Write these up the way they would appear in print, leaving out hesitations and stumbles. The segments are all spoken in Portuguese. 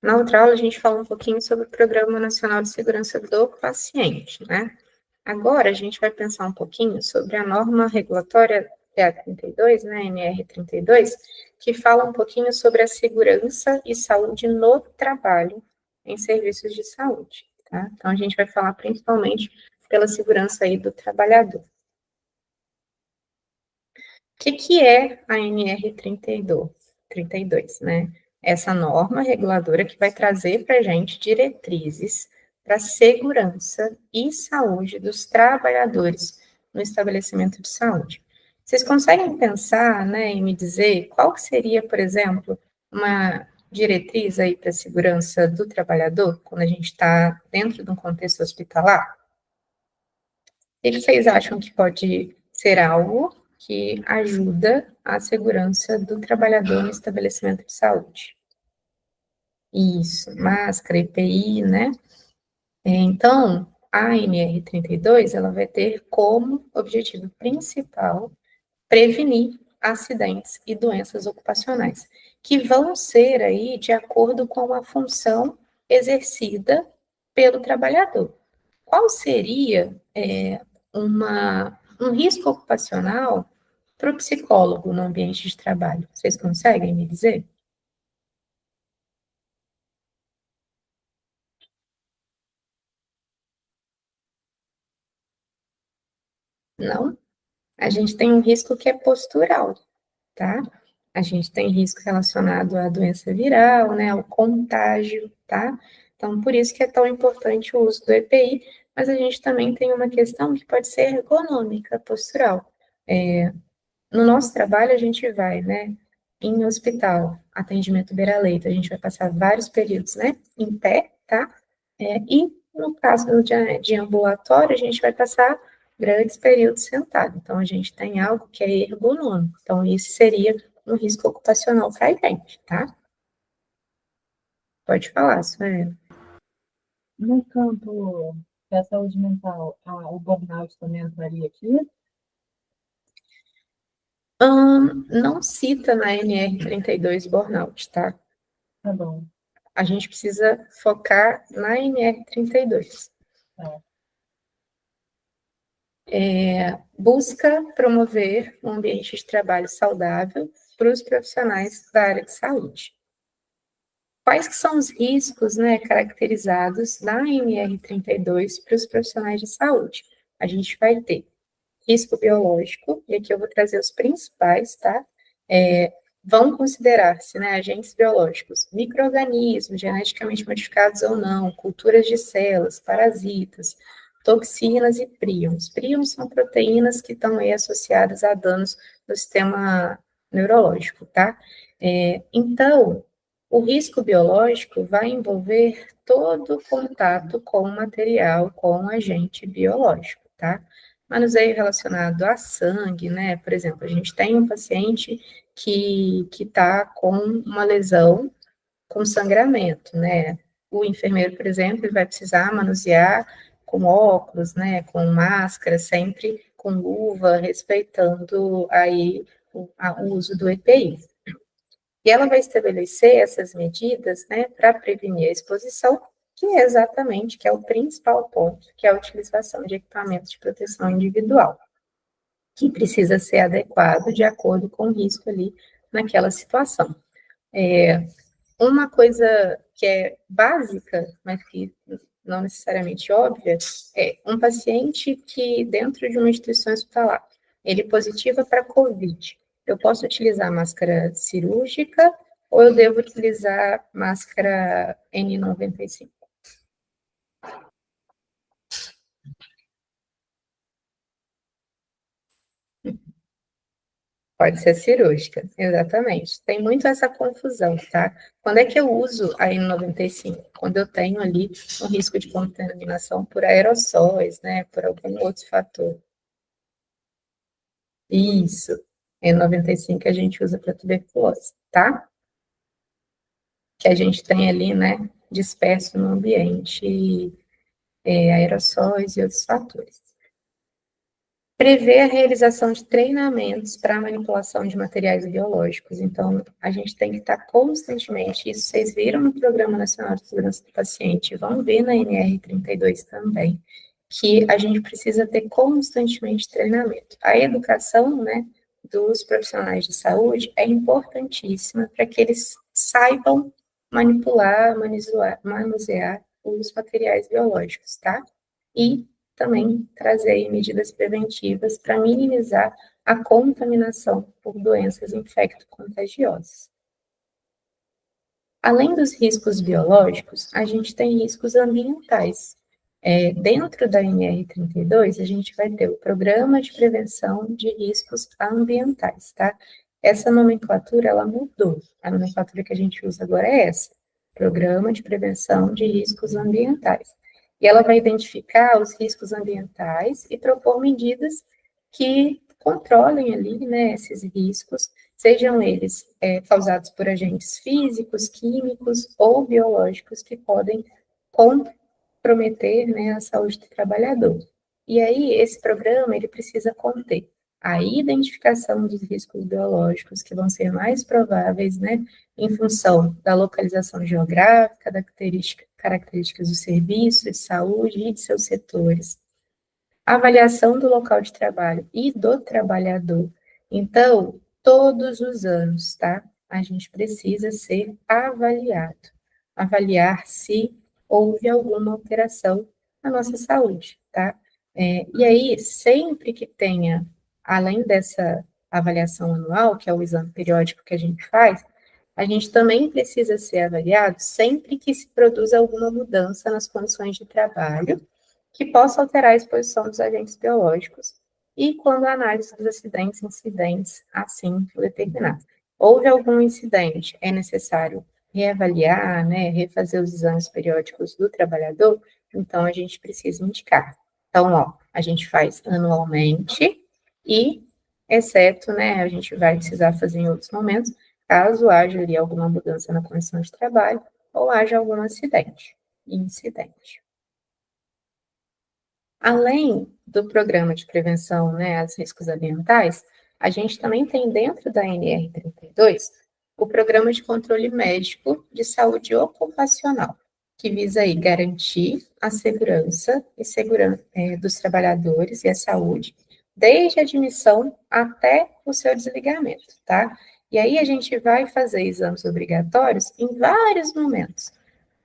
Na outra aula, a gente fala um pouquinho sobre o Programa Nacional de Segurança do Paciente, né? Agora, a gente vai pensar um pouquinho sobre a norma regulatória PA32, né, NR32, que fala um pouquinho sobre a segurança e saúde no trabalho em serviços de saúde, tá? Então, a gente vai falar principalmente pela segurança aí do trabalhador. O que é a NR32, né? Essa norma reguladora que vai trazer para a gente diretrizes para a segurança e saúde dos trabalhadores no estabelecimento de saúde. Vocês conseguem pensar, né, e me dizer qual seria, por exemplo, uma diretriz aí para a segurança do trabalhador quando a gente está dentro de um contexto hospitalar? O que vocês acham que pode ser algo que ajuda a segurança do trabalhador no estabelecimento de saúde? Isso, máscara, EPI, né? Então, a NR32, ela vai ter como objetivo principal prevenir acidentes e doenças ocupacionais, que vão ser aí de acordo com a função exercida pelo trabalhador. Qual seria um risco ocupacional para o psicólogo no ambiente de trabalho? Vocês conseguem me dizer? Não? A gente tem um risco que é postural, tá? A gente tem risco relacionado à doença viral, né, ao contágio, tá? Então, por isso que é tão importante o uso do EPI, mas a gente também tem uma questão que pode ser ergonômica, postural. No nosso trabalho, a gente vai, né, em hospital, atendimento beira-leito, a gente vai passar vários períodos, né, em pé, tá? E no caso de ambulatório, a gente vai passar grandes períodos sentado. Então, a gente tem algo que é ergonômico. Então, isso seria um risco ocupacional para a gente, tá? Pode falar, Sueli. No campo da saúde mental, o burnout também entraria aqui? Não cita na NR32 burnout, tá? Tá bom. A gente precisa focar na NR32. Tá. Busca promover um ambiente de trabalho saudável para os profissionais da área de saúde. Quais que são os riscos, né, caracterizados na NR32 para os profissionais de saúde? A gente vai ter risco biológico, e aqui eu vou trazer os principais, tá? Vão considerar-se, né, agentes biológicos, micro-organismos geneticamente modificados ou não, culturas de células, parasitas, toxinas e príons. Príons são proteínas que estão aí associadas a danos no sistema neurológico, tá? Então, o risco biológico vai envolver todo o contato com o material, com o agente biológico, tá? Manuseio relacionado a sangue, né? Por exemplo, a gente tem um paciente que está com uma lesão com sangramento, né? O enfermeiro, por exemplo, ele vai precisar manusear com óculos, né? Com máscara, sempre com luva, respeitando aí o uso do EPI. E ela vai estabelecer essas medidas, né, para prevenir a exposição, que é exatamente, que é o principal ponto, que é a utilização de equipamentos de proteção individual, que precisa ser adequado de acordo com o risco ali naquela situação. Uma coisa que é básica, mas que não necessariamente óbvia, é um paciente que dentro de uma instituição hospitalar, ele positiva para COVID, eu posso utilizar máscara cirúrgica ou eu devo utilizar máscara N95? Pode ser cirúrgica, exatamente. Tem muito essa confusão, tá? Quando é que eu uso a N95? Quando eu tenho ali um risco de contaminação por aerossóis, né? Por algum outro fator. Isso. N95 a gente usa para tuberculose, tá? Que a gente tem ali, né? Disperso no ambiente, aerossóis e outros fatores. Prevê a realização de treinamentos para manipulação de materiais biológicos. Então, a gente tem que estar constantemente, isso vocês viram no Programa Nacional de Segurança do Paciente, vão ver na NR32 também, que a gente precisa ter constantemente treinamento. A educação, né, dos profissionais de saúde é importantíssima para que eles saibam manipular, manusear os materiais biológicos, tá? E também trazer medidas preventivas para minimizar a contaminação por doenças infecto-contagiosas. Além dos riscos biológicos, a gente tem riscos ambientais. Dentro da NR32, a gente vai ter o Programa de Prevenção de Riscos Ambientais, tá? Essa nomenclatura, ela mudou. A nomenclatura que a gente usa agora é essa, Programa de Prevenção de Riscos Ambientais. E ela vai identificar os riscos ambientais e propor medidas que controlem ali, né, esses riscos, sejam eles causados por agentes físicos, químicos ou biológicos que podem comprometer, né, a saúde do trabalhador. E aí, esse programa, ele precisa conter a identificação dos riscos biológicos que vão ser mais prováveis, né, em função da localização geográfica, da características do serviço de saúde e de seus setores, avaliação do local de trabalho e do trabalhador. Então, todos os anos, tá? A gente precisa ser avaliado, avaliar se houve alguma alteração na nossa saúde, tá? E aí, sempre que tenha, além dessa avaliação anual, que é o exame periódico que a gente também precisa ser avaliado sempre que se produza alguma mudança nas condições de trabalho que possa alterar a exposição dos agentes biológicos e quando a análise dos acidentes e incidentes assim for determinar. Houve algum incidente, é necessário reavaliar, né, refazer os exames periódicos do trabalhador, então a gente precisa indicar. Então, ó, a gente faz anualmente e, exceto, né, a gente vai precisar fazer em outros momentos, caso haja ali alguma mudança na condição de trabalho ou haja algum acidente, incidente. Além do programa de prevenção, né, aos riscos ambientais, a gente também tem dentro da NR32 o programa de controle médico de saúde ocupacional, que visa aí garantir a segurança dos trabalhadores e a saúde, desde a admissão até o seu desligamento, tá? E aí a gente vai fazer exames obrigatórios em vários momentos.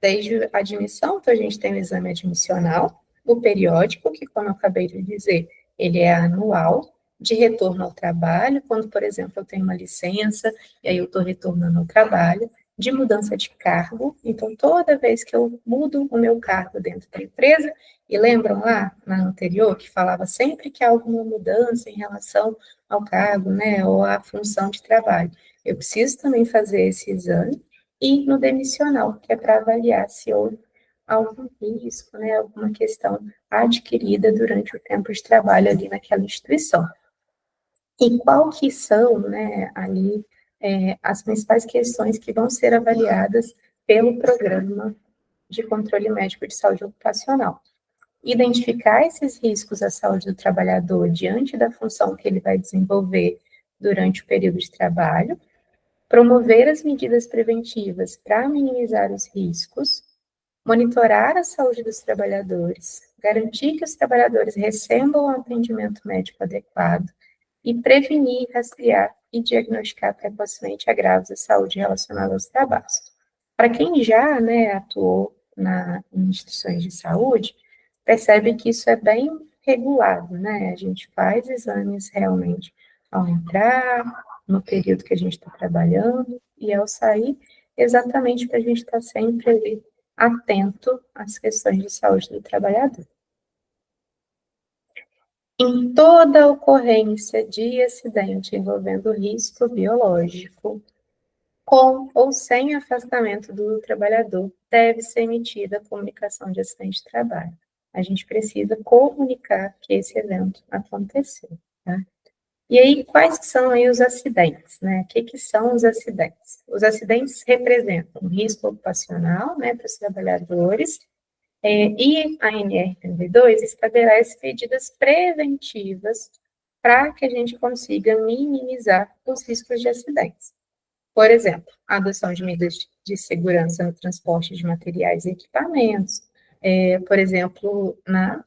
Desde a admissão, então a gente tem o exame admissional, o periódico, que, como eu acabei de dizer, ele é anual, de retorno ao trabalho, quando, por exemplo, eu tenho uma licença, e aí eu estou retornando ao trabalho, de mudança de cargo, então, toda vez que eu mudo o meu cargo dentro da empresa, e lembram lá, na anterior, que falava sempre que há alguma mudança em relação ao cargo, né, ou à função de trabalho, eu preciso também fazer esse exame, e no demissional, que é para avaliar se houve algum risco, né, alguma questão adquirida durante o tempo de trabalho ali naquela instituição. E qual que são, né, ali, as principais questões que vão ser avaliadas pelo programa de controle médico de saúde ocupacional? Identificar esses riscos à saúde do trabalhador diante da função que ele vai desenvolver durante o período de trabalho, promover as medidas preventivas para minimizar os riscos, monitorar a saúde dos trabalhadores, garantir que os trabalhadores recebam um atendimento médico adequado e prevenir, rastrear e diagnosticar precocemente agravos de saúde relacionados aos trabalhos. Para quem já, né, atuou em instituições de saúde, percebe que isso é bem regulado, né? A gente faz exames realmente ao entrar, no período que a gente está trabalhando e ao sair, exatamente para a gente estar sempre ali atento às questões de saúde do trabalhador. Em toda ocorrência de acidente envolvendo risco biológico, com ou sem afastamento do trabalhador, deve ser emitida a comunicação de acidente de trabalho. A gente precisa comunicar que esse evento aconteceu, tá? E aí, quais são aí os acidentes, né? O que são os acidentes? Os acidentes representam um risco ocupacional, né, para os trabalhadores, e a NR32 estabelece medidas preventivas para que a gente consiga minimizar os riscos de acidentes. Por exemplo, a adoção de medidas de segurança no transporte de materiais e equipamentos. Por exemplo,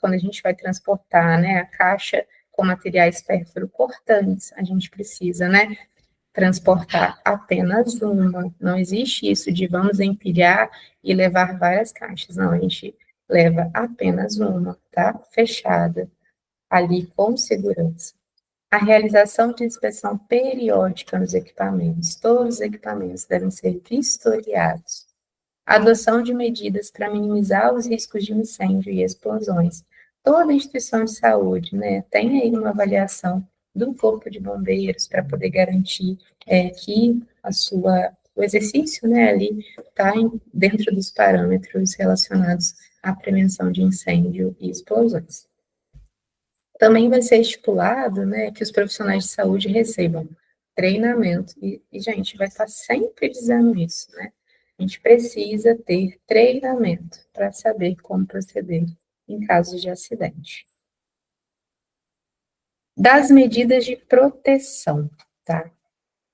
quando a gente vai transportar, né, a caixa com materiais pérfuro-cortantes, a gente precisa, né, transportar apenas uma. Não existe isso de vamos empilhar e levar várias caixas. Não, a gente leva apenas uma, tá? Fechada, ali com segurança. A realização de inspeção periódica nos equipamentos. Todos os equipamentos devem ser vistoriados. A adoção de medidas para minimizar os riscos de incêndio e explosões. Toda instituição de saúde, né, tem aí uma avaliação do corpo de bombeiros para poder garantir que o exercício, né, ali está dentro dos parâmetros relacionados à prevenção de incêndio e explosões. Também vai ser estipulado, né, que os profissionais de saúde recebam treinamento, gente, vai estar sempre dizendo isso, né? A gente precisa ter treinamento para saber como proceder em casos de acidente. Das medidas de proteção, tá?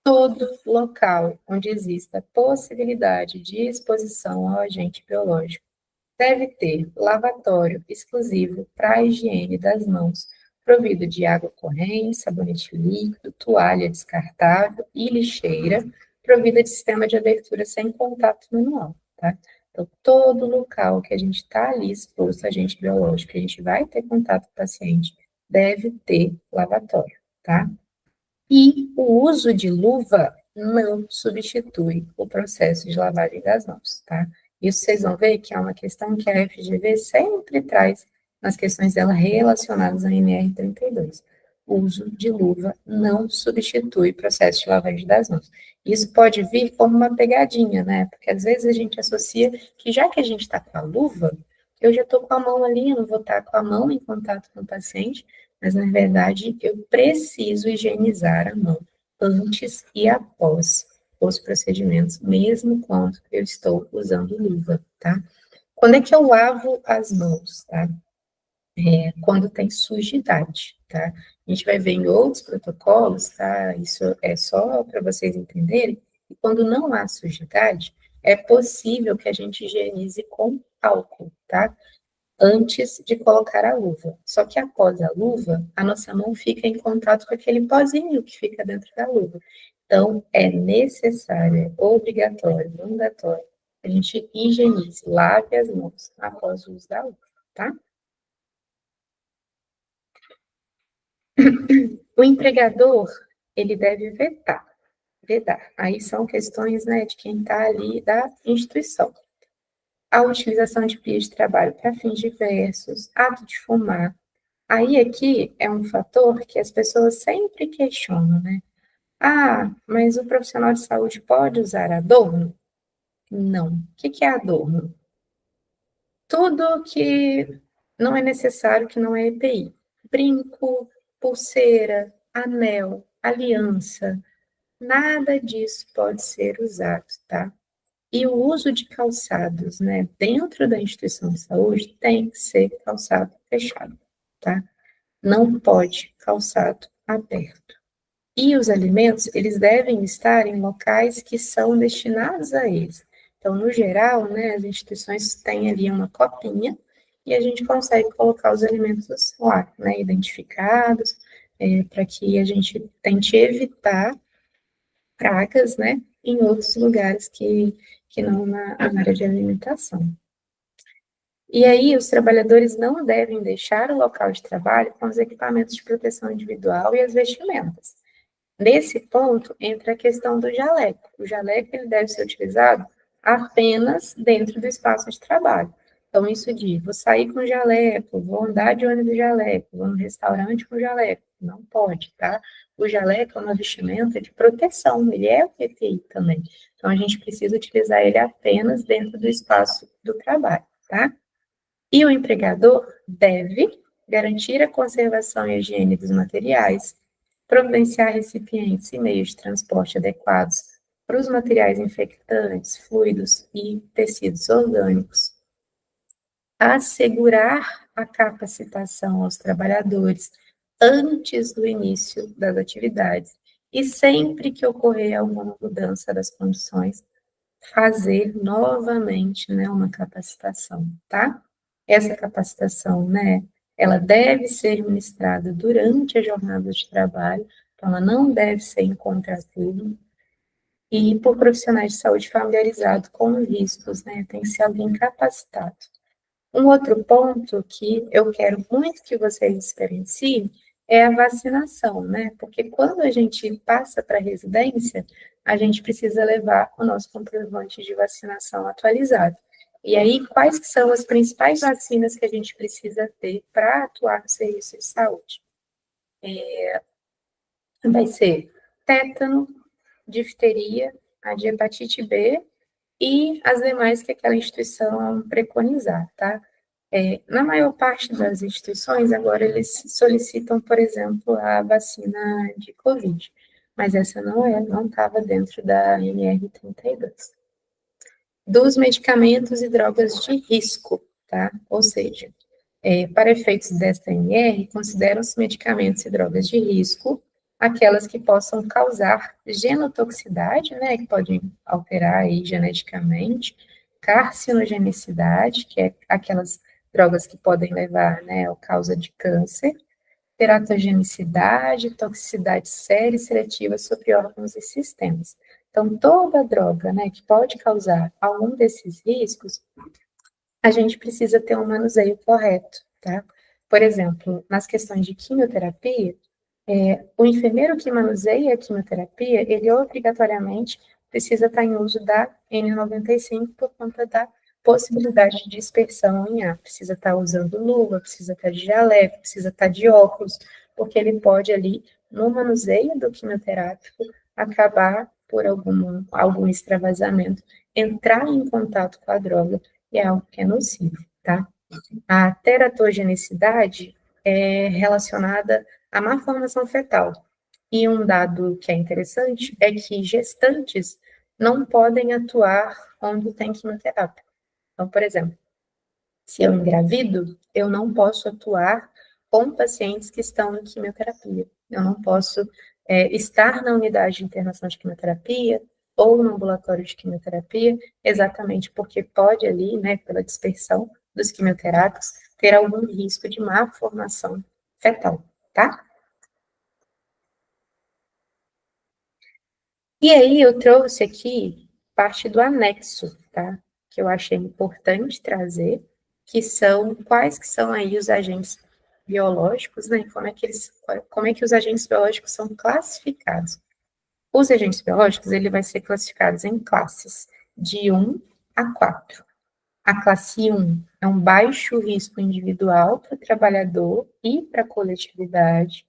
Todo local onde exista possibilidade de exposição ao agente biológico deve ter lavatório exclusivo para a higiene das mãos, provido de água corrente, sabonete líquido, toalha descartável e lixeira, provida de sistema de abertura sem contato manual, tá? Então, todo local que a gente está ali exposto a agente biológico, que a gente vai ter contato com o paciente, deve ter lavatório, tá? E o uso de luva não substitui o processo de lavagem das mãos, tá? Isso vocês vão ver que é uma questão que a FGV sempre traz nas questões dela relacionadas à NR32. O uso de luva não substitui o processo de lavagem das mãos. Isso pode vir como uma pegadinha, né? Porque às vezes a gente associa que já que a gente está com a luva, eu já estou com a mão ali, eu não vou estar com a mão em contato com o paciente, mas na verdade eu preciso higienizar a mão antes e após os procedimentos, mesmo quando eu estou usando luva, tá? Quando é que eu lavo as mãos, tá? Quando tem sujidade, tá? A gente vai ver em outros protocolos, tá? Isso é só para vocês entenderem. E quando não há sujidade, é possível que a gente higienize com álcool, tá? Antes de colocar a luva. Só que após a luva, a nossa mão fica em contato com aquele pozinho que fica dentro da luva. Então, é necessário, é obrigatório, mandatório, que a gente higienize, lave as mãos após o uso da luva, tá? O empregador, ele deve vedar. Aí são questões, né, de quem está ali da instituição. A utilização de pia de trabalho para fins diversos, ato de fumar. Aí aqui é um fator que as pessoas sempre questionam, né? Ah, mas o profissional de saúde pode usar adorno? Não. O que é adorno? Tudo que não é necessário, que não é EPI. Brinco, pulseira, anel, aliança, nada disso pode ser usado, tá? E o uso de calçados, né, dentro da instituição de saúde tem que ser calçado fechado, tá? Não pode calçado aberto. E os alimentos, eles devem estar em locais que são destinados a eles. Então, no geral, né, as instituições têm ali uma copinha e a gente consegue colocar os alimentos lá, né, identificados, para que a gente tente evitar pragas, né, em outros lugares que não na área de alimentação. E aí, os trabalhadores não devem deixar o local de trabalho com os equipamentos de proteção individual e as vestimentas. Nesse ponto, entra a questão do jaleco. O jaleco ele deve ser utilizado apenas dentro do espaço de trabalho. Então, isso de vou sair com jaleco, vou andar de ônibus de jaleco, vou no restaurante com jaleco. Não pode, tá? O jaleco é uma vestimenta de proteção, ele é o EPI também. Então, a gente precisa utilizar ele apenas dentro do espaço do trabalho, tá? E o empregador deve garantir a conservação e a higiene dos materiais, providenciar recipientes e meios de transporte adequados para os materiais infectantes, fluidos e tecidos orgânicos, assegurar a capacitação aos trabalhadores antes do início das atividades. E sempre que ocorrer alguma mudança das condições, fazer novamente, né, uma capacitação, tá? Essa capacitação, né, ela deve ser ministrada durante a jornada de trabalho, então ela não deve ser em contraturno, e por profissionais de saúde familiarizados com os riscos, né, tem que ser alguém capacitado. Um outro ponto que eu quero muito que vocês experienciem é a vacinação, né? Porque quando a gente passa para a residência, a gente precisa levar o nosso comprovante de vacinação atualizado. E aí, quais que são as principais vacinas que a gente precisa ter para atuar no serviço de saúde? Vai ser tétano, difteria, a de hepatite B e as demais que aquela instituição preconizar, tá? Na maior parte das instituições, agora eles solicitam, por exemplo, a vacina de Covid, mas essa não estava dentro da NR32. Dos medicamentos e drogas de risco, tá? Ou seja, para efeitos desta NR, consideram-se medicamentos e drogas de risco aquelas que possam causar genotoxicidade, né, que podem alterar aí geneticamente, carcinogenicidade, que é aquelas drogas que podem levar, né, à causa de câncer, teratogenicidade, toxicidade séria e seletiva sobre órgãos e sistemas. Então, toda droga, né, que pode causar algum desses riscos, a gente precisa ter um manuseio correto, tá? Por exemplo, nas questões de quimioterapia, o enfermeiro que manuseia a quimioterapia, ele obrigatoriamente precisa estar em uso da N95 por conta da possibilidade de dispersão em ar. Precisa estar usando luva, precisa estar de jaleco, precisa estar de óculos, porque ele pode ali, no manuseio do quimioterápico, acabar por algum extravasamento, entrar em contato com a droga, e é algo que é nocivo, tá? A teratogenicidade é relacionada à má formação fetal. E um dado que é interessante é que gestantes não podem atuar onde tem quimioterapia. Então, por exemplo, se eu engravido, eu não posso atuar com pacientes que estão em quimioterapia. Eu não posso estar na unidade de internação de quimioterapia ou no ambulatório de quimioterapia, exatamente porque pode ali, né, pela dispersão dos quimioterápicos, ter algum risco de má formação fetal, tá? E aí eu trouxe aqui parte do anexo, tá? Que eu achei importante trazer, que são quais que são aí os agentes biológicos, né? Como é que os agentes biológicos são classificados? Os agentes biológicos, ele vai ser classificados em classes de 1 a 4. A classe 1 é um baixo risco individual para o trabalhador e para a coletividade,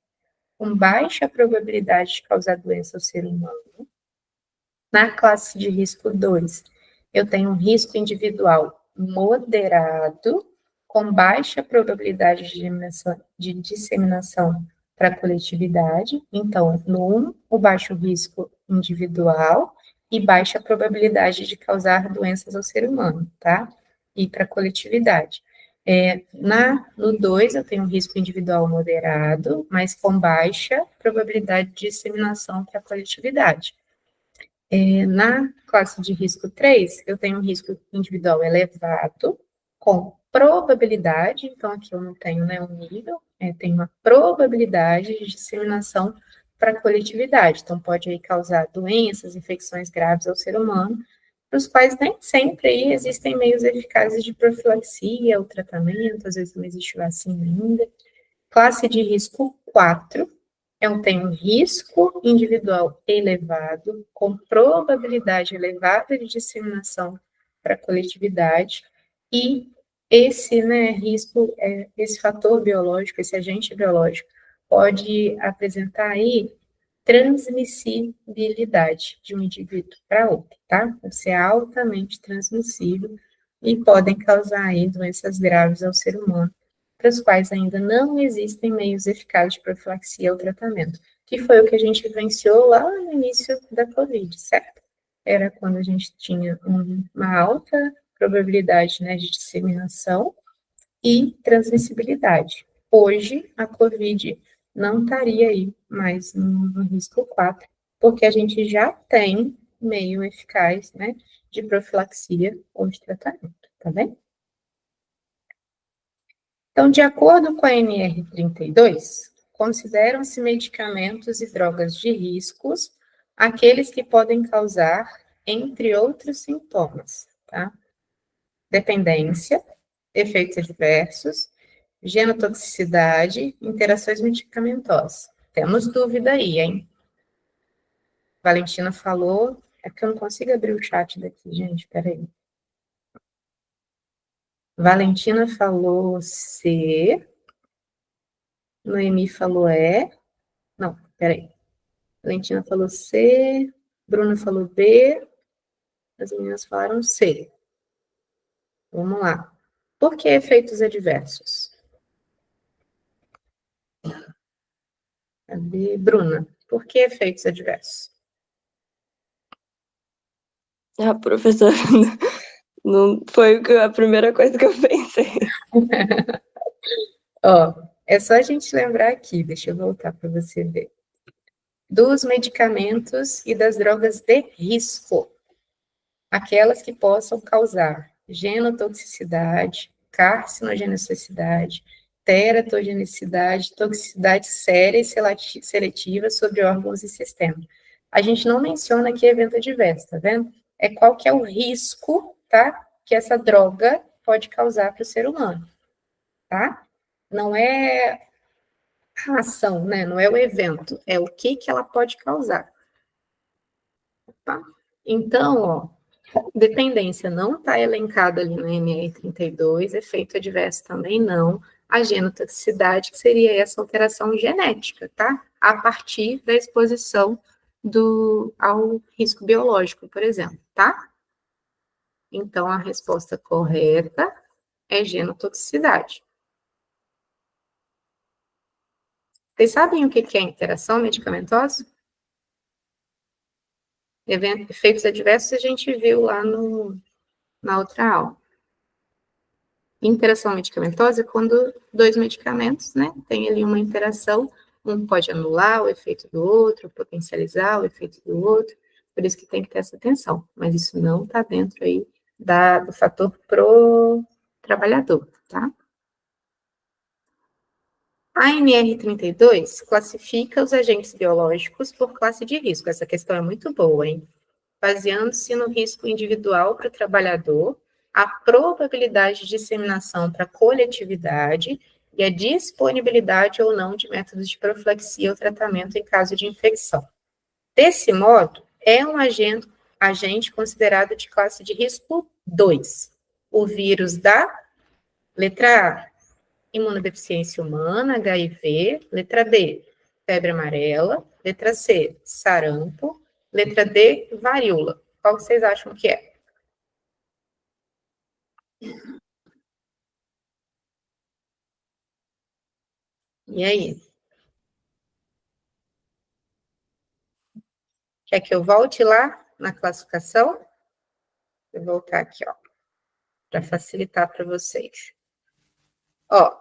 com baixa probabilidade de causar doença ao ser humano. Na classe de risco 2, eu tenho um risco individual moderado, com baixa probabilidade de disseminação para a coletividade. Então, no 1, o baixo risco individual e baixa probabilidade de causar doenças ao ser humano, tá? E para a coletividade. No 2, eu tenho um risco individual moderado, mas com baixa probabilidade de disseminação para a coletividade. Na classe de risco 3, eu tenho um risco individual elevado, com probabilidade, então aqui eu não tenho, né, um nível, tem uma probabilidade de disseminação para a coletividade, então pode aí causar doenças, infecções graves ao ser humano, para os quais nem sempre aí existem meios eficazes de profilaxia ou tratamento, às vezes não existe vacina ainda. Classe de risco 4, eu tenho um risco individual elevado, com probabilidade elevada de disseminação para a coletividade, e esse, né, risco, esse fator biológico, esse agente biológico, pode apresentar aí transmissibilidade de um indivíduo para outro, tá? Pode ser altamente transmissível e podem causar aí doenças graves ao ser humano, para os quais ainda não existem meios eficazes de profilaxia ou tratamento, que foi o que a gente vivenciou lá no início da Covid, certo? Era quando a gente tinha uma alta probabilidade, né, de disseminação e transmissibilidade. Hoje, a Covid não estaria aí mais no risco 4, porque a gente já tem meio eficaz, né, de profilaxia ou de tratamento, tá bem? Então, de acordo com a NR32, consideram-se medicamentos e drogas de riscos aqueles que podem causar, entre outros sintomas, tá? Dependência, efeitos adversos, genotoxicidade, interações medicamentosas. Temos dúvida aí, hein? Valentina falou, é que eu não consigo abrir o chat daqui, gente, peraí. Valentina falou C, Noemi falou E, não, peraí. Valentina falou C, Bruna falou B, as meninas falaram C. Vamos lá. Por que efeitos adversos? Cadê? Bruna, por que efeitos adversos? Professora, não foi a primeira coisa que eu pensei. Ó, é só a gente lembrar aqui, deixa eu voltar para você ver. Dos medicamentos e das drogas de risco. Aquelas que possam causar genotoxicidade, carcinogenicidade, teratogenicidade, toxicidade séria e seletiva sobre órgãos e sistemas. A gente não menciona aqui evento adverso, tá vendo? É qual que é o risco, tá? Que essa droga pode causar para o ser humano, tá? Não é a ação, né? Não é o evento, é o que ela pode causar, tá? Então, ó, dependência não está elencada ali no NR32, efeito adverso também não, a genotoxicidade, que seria essa alteração genética, tá? A partir da exposição ao risco biológico, por exemplo, tá? Então, a resposta correta é genotoxicidade. Vocês sabem o que é interação medicamentosa? Efeitos adversos a gente viu lá na outra aula. Interação medicamentosa é quando dois medicamentos, né, tem ali uma interação, um pode anular o efeito do outro, potencializar o efeito do outro, por isso que tem que ter essa atenção, mas isso não está dentro aí do fator pro trabalhador, tá? A NR32 classifica os agentes biológicos por classe de risco, essa questão é muito boa, hein? Baseando-se no risco individual para o trabalhador, a probabilidade de disseminação para a coletividade e a disponibilidade ou não de métodos de profilaxia ou tratamento em caso de infecção. Desse modo, é um agente considerado de classe de risco 2. O vírus da letra A, imunodeficiência humana, HIV, letra B, febre amarela, letra C, sarampo, letra D, varíola. Qual vocês acham que é? E aí? Quer que eu volte lá na classificação? Vou voltar aqui, ó, para facilitar para vocês. Ó,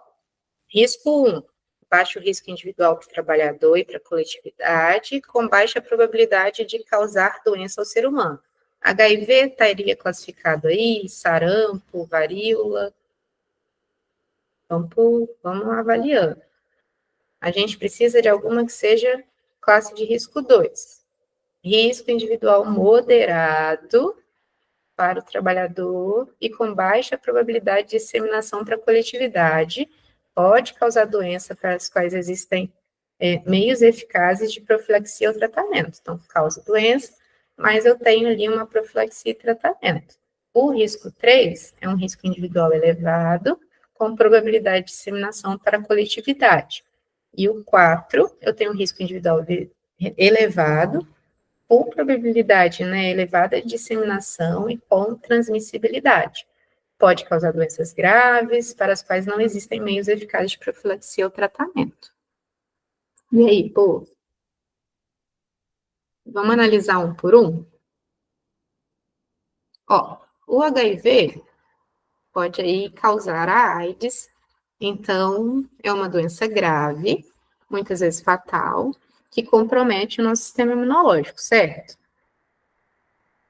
risco 1, baixo risco individual para o trabalhador e para a coletividade, com baixa probabilidade de causar doença ao ser humano. HIV estaria classificado aí, sarampo, varíola. Vamos avaliando. A gente precisa de alguma que seja classe de risco 2. Risco individual moderado para o trabalhador e com baixa probabilidade de disseminação para a coletividade, pode causar doença para as quais existem meios eficazes de profilaxia ou tratamento. Então, causa doença, mas eu tenho ali uma profilaxia e tratamento. O risco 3 é um risco individual elevado, com probabilidade de disseminação para a coletividade. E o 4, eu tenho um risco individual elevado, com probabilidade, né, elevada de disseminação e com transmissibilidade. Pode causar doenças graves, para as quais não existem meios eficazes de profilaxia ou tratamento. E aí, povo? Vamos analisar um por um? Ó, o HIV pode aí causar a AIDS, então é uma doença grave, muitas vezes fatal, que compromete o nosso sistema imunológico, certo?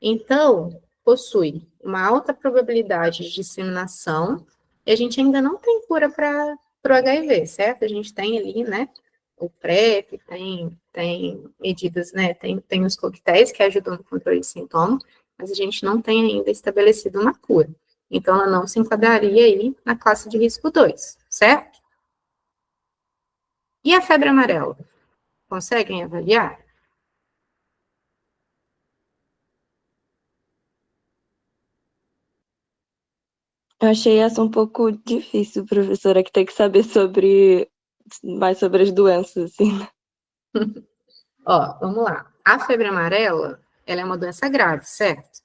Então, possui uma alta probabilidade de disseminação, e a gente ainda não tem cura para o HIV, certo? A gente tem ali, né, o PrEP, tem medidas, né, tem os coquetéis que ajudam no controle de sintomas, mas a gente não tem ainda estabelecido uma cura. Então, ela não se enquadraria aí na classe de risco 2, certo? E a febre amarela? Conseguem avaliar? Eu achei essa um pouco difícil, professora, que tem que saber mais sobre as doenças, assim. Ó, vamos lá. A febre amarela, ela é uma doença grave, certo?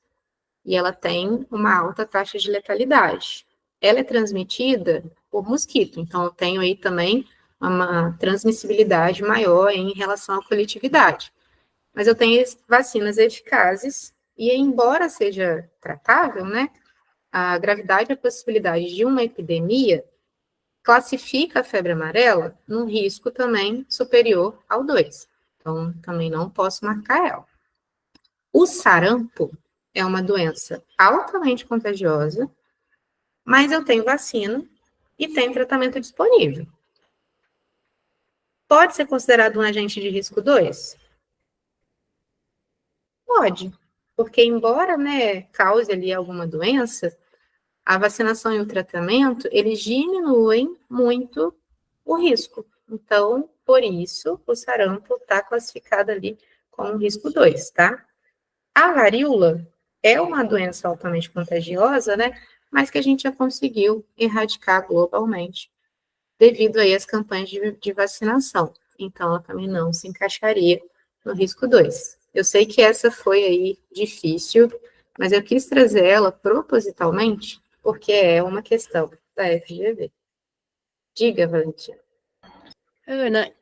E ela tem uma alta taxa de letalidade. Ela é transmitida por mosquito, então eu tenho aí também uma transmissibilidade maior em relação à coletividade. Mas eu tenho vacinas eficazes e, embora seja tratável, né, a gravidade e a possibilidade de uma epidemia classifica a febre amarela num risco também superior ao 2. Então, também não posso marcar ela. O sarampo é uma doença altamente contagiosa, mas eu tenho vacina e tem tratamento disponível. Pode ser considerado um agente de risco 2? Pode, porque embora, né, cause ali alguma doença, a vacinação e o tratamento, eles diminuem muito o risco. Então, por isso, o sarampo está classificado ali como risco 2, tá? A varíola é uma doença altamente contagiosa, né? Mas que a gente já conseguiu erradicar globalmente, devido aí às campanhas de vacinação. Então, ela também não se encaixaria no risco 2. Eu sei que essa foi aí difícil, mas eu quis trazer ela propositalmente, porque é uma questão da FGV. Diga, Valentina. Ana,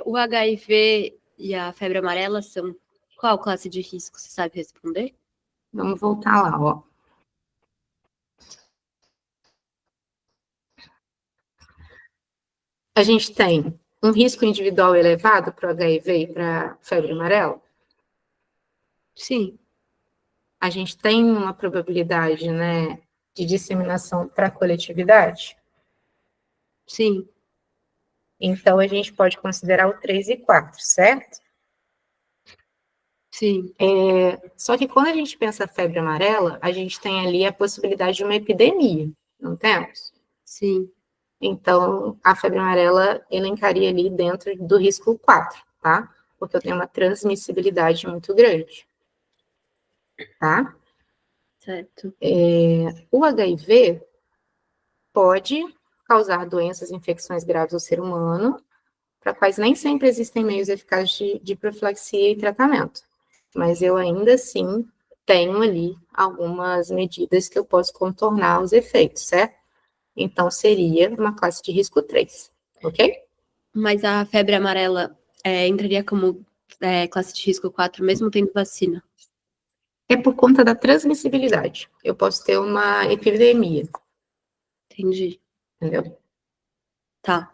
o HIV e a febre amarela são qual classe de risco? Você sabe responder? Vamos voltar lá, ó. A gente tem um risco individual elevado para o HIV e para a febre amarela? Sim, A gente tem uma probabilidade, né, de disseminação para a coletividade? sim, Então, a gente pode considerar o 3 e 4, certo? sim, Só que quando a gente pensa febre amarela, a gente tem ali a possibilidade de uma epidemia, não temos? sim. Então, a febre amarela elencaria ali dentro do risco 4, tá? Porque eu tenho uma transmissibilidade muito grande, tá? Certo. O HIV pode causar doenças e infecções graves ao ser humano, para quais nem sempre existem meios eficazes de profilaxia e tratamento. Mas eu ainda assim tenho ali algumas medidas que eu posso contornar os efeitos, certo? Então, seria uma classe de risco 3, ok? Mas a febre amarela entraria como classe de risco 4, mesmo tendo vacina? É por conta da transmissibilidade. Eu posso ter uma epidemia, Entendi. entendeu? Tá.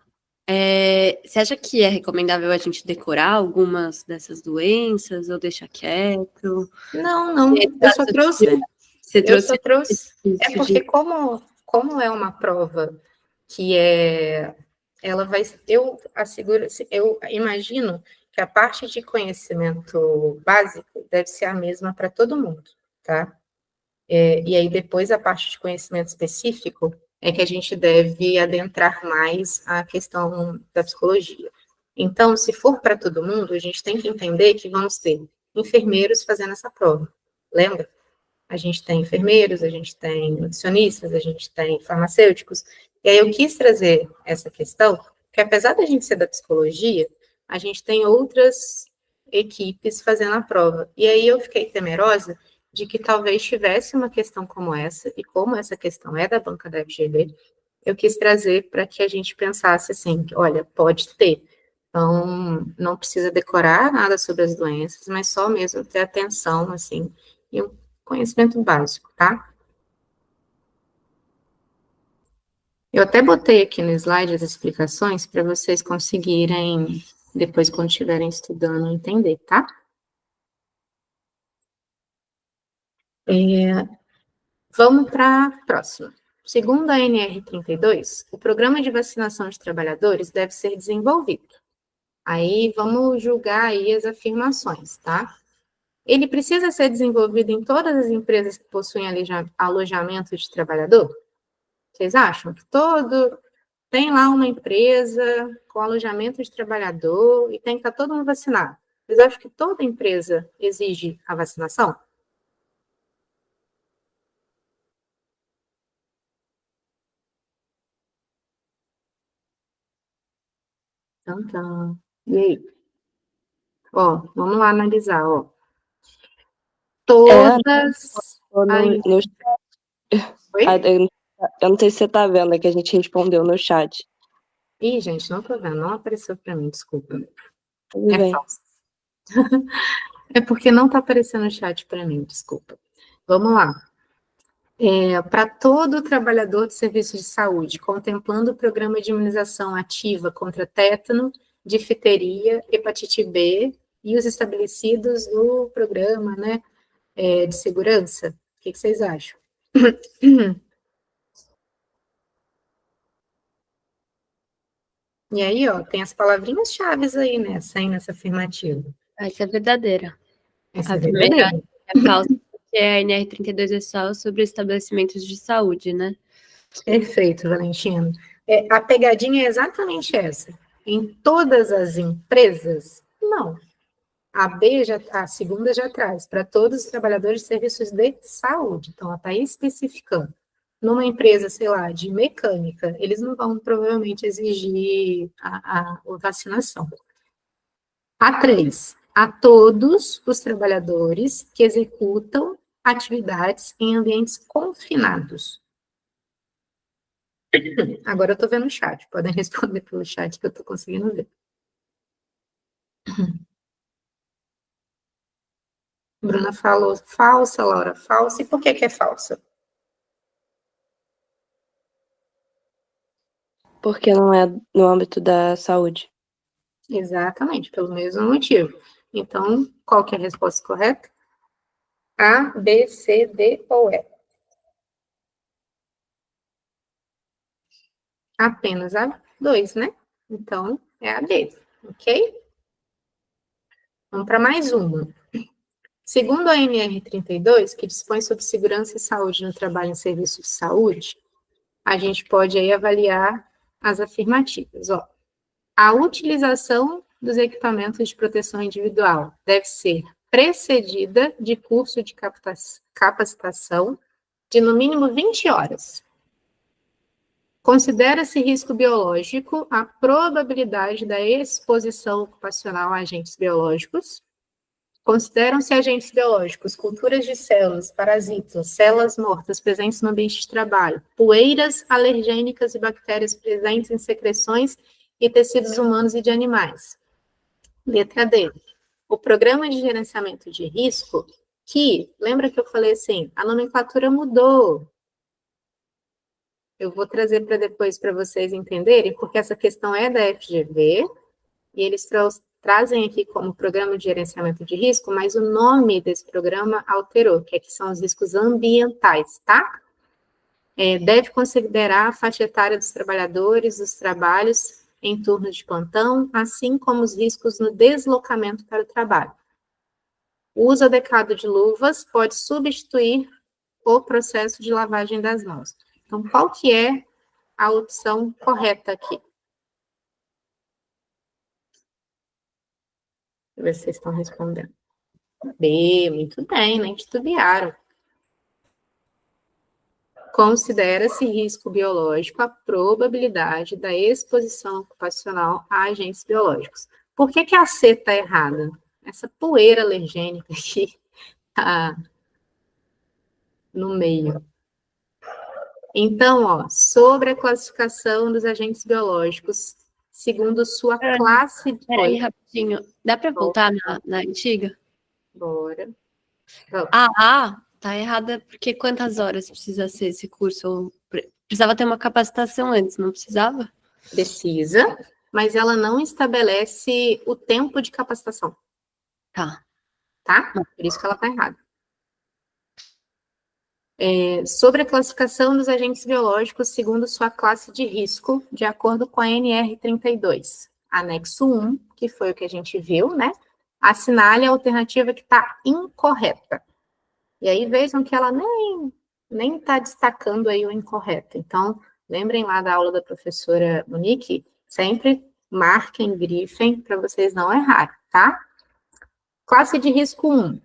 Você acha que é recomendável a gente decorar algumas dessas doenças ou deixar quieto? Não, Você eu trouxe só trouxe, é isso porque de... como é uma prova que ela vai, eu asseguro, eu imagino que a parte de conhecimento básico deve ser a mesma para todo mundo, tá? E aí depois a parte de conhecimento específico é que a gente deve adentrar mais a questão da psicologia. Então, se for para todo mundo, a gente tem que entender que vamos ter enfermeiros fazendo essa prova. Lembra? A gente tem enfermeiros, a gente tem nutricionistas, a gente tem farmacêuticos. E aí eu quis trazer essa questão, que apesar da gente ser da psicologia, a gente tem outras equipes fazendo a prova. E aí eu fiquei temerosa de que talvez tivesse uma questão como essa, e como essa questão é da banca da FGV, eu quis trazer para que a gente pensasse assim, que, olha, pode ter. Então, não precisa decorar nada sobre as doenças, mas só mesmo ter atenção, assim, e conhecimento básico, tá? Eu até botei aqui no slide as explicações para vocês conseguirem, depois, quando estiverem estudando, entender, tá? Vamos para a próxima. Segundo a NR32, o programa de vacinação de trabalhadores deve ser desenvolvido. Aí vamos julgar aí as afirmações, tá? Ele precisa ser desenvolvido em todas as empresas que possuem alojamento de trabalhador? Vocês acham que tem lá uma empresa com alojamento de trabalhador e tem que estar todo mundo vacinado? Vocês acham que toda empresa exige a vacinação? Então, e aí? Ó, vamos lá analisar, ó. Todas No, no, Oi? eu não sei se você tá vendo, é que a gente respondeu no chat. Ih, gente, não tô vendo, não apareceu para mim, desculpa. Tudo É bem. falso. É porque não tá aparecendo no chat para mim, desculpa. Vamos lá. Para todo trabalhador de serviço de saúde, contemplando o programa de imunização ativa contra tétano, difteria, hepatite B e os estabelecidos no programa, né, de segurança. O que vocês acham? E aí, ó, tem as palavrinhas-chave aí nessa afirmativa. Essa é verdadeira. Essa A é primeira verdadeira. é falsa, porque a NR32 é só sobre estabelecimentos de saúde, né? Perfeito, Valentina. A pegadinha é exatamente essa. Em todas as empresas, não. A segunda já traz para todos os trabalhadores de serviços de saúde. Então, ela está especificando. Numa empresa, sei lá, de mecânica, eles não vão provavelmente exigir a vacinação. A3, a todos os trabalhadores que executam atividades em ambientes confinados. Agora eu estou vendo o chat, podem responder pelo chat que eu estou conseguindo ver. Bruna falou falsa, Laura, falsa. E por que é falsa? Porque não é no âmbito da saúde. Exatamente, pelo mesmo motivo. Então, qual que é a resposta correta? A, B, C, D ou E? Apenas a 2, né? Então, é a D, ok? Vamos para mais uma. Segundo a NR32, que dispõe sobre segurança e saúde no trabalho em serviço de saúde, a gente pode aí avaliar as afirmativas. Ó, a utilização dos equipamentos de proteção individual deve ser precedida de curso de capacitação de no mínimo 20 horas. Considera-se risco biológico a probabilidade da exposição ocupacional a agentes biológicos. Consideram-se agentes biológicos culturas de células, parasitas, células mortas presentes no ambiente de trabalho, poeiras alergênicas e bactérias presentes em secreções e tecidos humanos e de animais. Letra D. O programa de gerenciamento de risco, lembra que eu falei assim, a nomenclatura mudou. Eu vou trazer para depois para vocês entenderem, porque essa questão é da FGV, e eles trazem aqui como programa de gerenciamento de risco, mas o nome desse programa alterou, que são os riscos ambientais, tá? Deve considerar a faixa etária dos trabalhadores, dos trabalhos em turnos de plantão, assim como os riscos no deslocamento para o trabalho. O uso adequado de luvas pode substituir o processo de lavagem das mãos. Então, qual que é a opção correta aqui? Deixa eu ver se vocês estão respondendo. B, muito bem, nem titubearam. Considera-se risco biológico a probabilidade da exposição ocupacional a agentes biológicos. Por que a C está errada? Essa poeira alergênica aqui está no meio. Então, ó, sobre a classificação dos agentes biológicos, segundo sua classe... Peraí, rapidinho. Dá para voltar na antiga? Bora. A tá errada, porque quantas horas precisa ser esse curso? Precisava ter uma capacitação antes, não precisava? Precisa, mas ela não estabelece o tempo de capacitação, Tá. tá? Por isso que ela está errada. Sobre a classificação dos agentes biológicos segundo sua classe de risco, de acordo com a NR32, anexo 1, que foi o que a gente viu, né? Assinale a alternativa que está incorreta. E aí vejam que ela nem está destacando aí o incorreto. Então, lembrem lá da aula da professora Monique, sempre marquem, grifem, para vocês não errarem, tá? Classe de risco 1,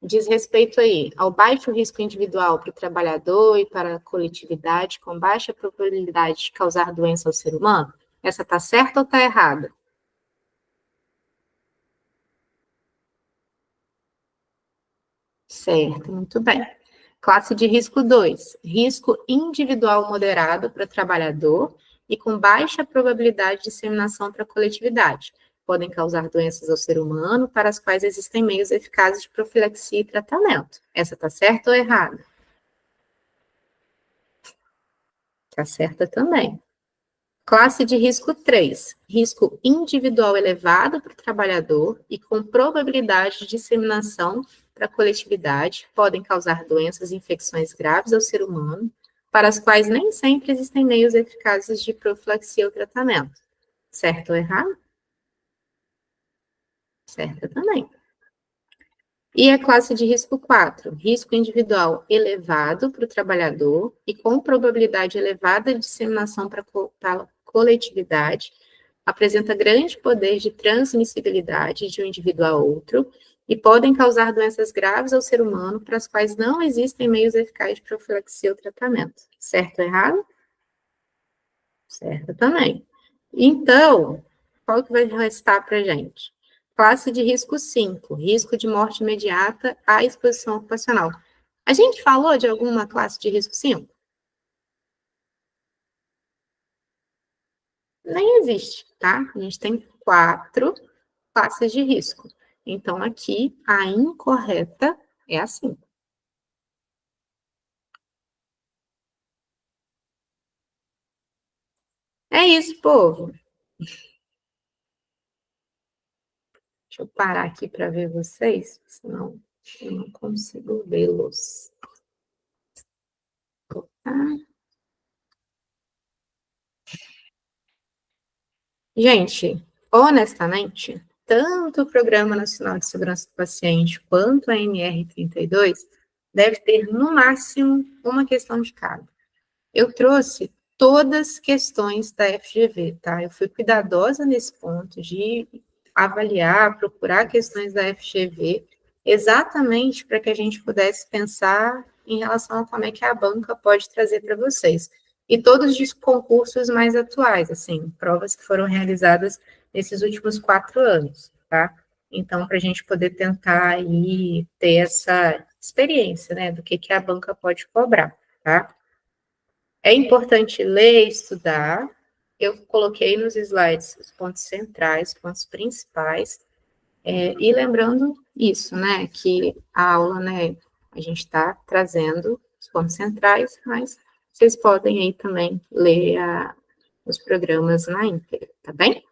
diz respeito aí ao baixo risco individual para o trabalhador e para a coletividade, com baixa probabilidade de causar doença ao ser humano. Essa está certa ou está errada? Certo, muito bem. Classe de risco 2, risco individual moderado para o trabalhador e com baixa probabilidade de disseminação para a coletividade. Podem causar doenças ao ser humano, para as quais existem meios eficazes de profilaxia e tratamento. Essa está certa ou errada? Está certa também. Classe de risco 3, risco individual elevado para o trabalhador e com probabilidade de disseminação para a coletividade, podem causar doenças e infecções graves ao ser humano, para as quais nem sempre existem meios eficazes de profilaxia ou tratamento. Certo ou errado? Certa também. E a classe de risco 4, risco individual elevado para o trabalhador e com probabilidade elevada de disseminação para a coletividade, apresenta grande poder de transmissibilidade de um indivíduo a outro e podem causar doenças graves ao ser humano para as quais não existem meios eficazes de profilaxia ou tratamento. Certo ou errado? Certo também. Então, qual que vai restar para a gente? Classe de risco 5, risco de morte imediata à exposição ocupacional. A gente falou de alguma classe de risco 5? Nem existe, tá? A gente tem 4 classes de risco. Então, aqui, a incorreta é a 5. É isso, povo. Deixa eu parar aqui para ver vocês, senão eu não consigo vê-los. Gente, honestamente, tanto o Programa Nacional de Segurança do Paciente quanto a NR32 deve ter, no máximo, uma questão de cada. Eu trouxe todas as questões da FGV, tá? Eu fui cuidadosa nesse ponto de avaliar, procurar questões da FGV, exatamente para que a gente pudesse pensar em relação a como é que a banca pode trazer para vocês. E todos os concursos mais atuais, assim, provas que foram realizadas nesses últimos 4 anos, tá? Então, para a gente poder tentar aí ter essa experiência, né, do que a banca pode cobrar, tá? É importante ler e estudar. Eu coloquei nos slides os pontos centrais, pontos principais, e lembrando isso, né, que a aula, né, a gente está trazendo os pontos centrais, mas vocês podem aí também ler os programas na íntegra, tá bem?